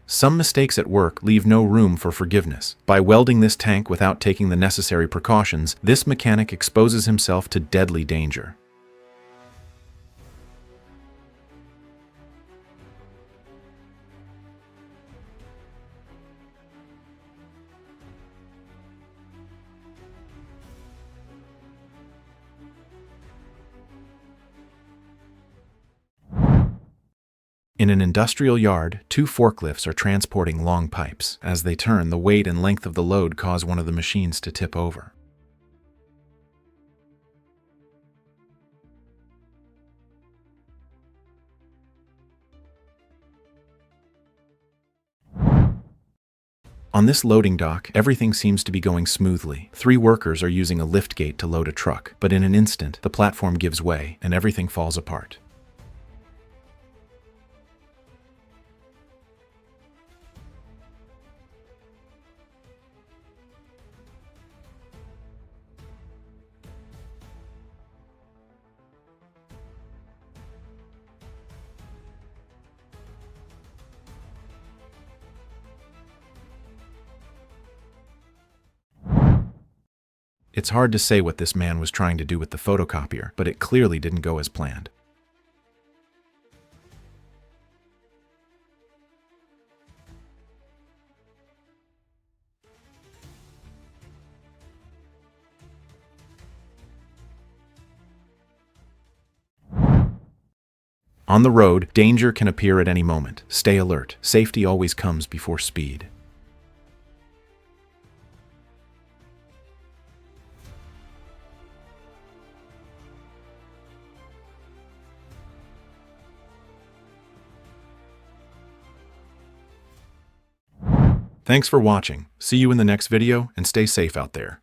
Some mistakes at work leave no room for forgiveness. By welding this tank without taking the necessary precautions, this mechanic exposes himself to deadly danger. In an industrial yard, two forklifts are transporting long pipes. As they turn, the weight and length of the load cause one of the machines to tip over. On this loading dock, everything seems to be going smoothly. 3 workers are using a lift gate to load a truck, but in an instant, the platform gives way and everything falls apart. It's hard to say what this man was trying to do with the photocopier, but it clearly didn't go as planned. On the road, danger can appear at any moment. Stay alert. Safety always comes before speed. Thanks for watching. See you in the next video, and stay safe out there.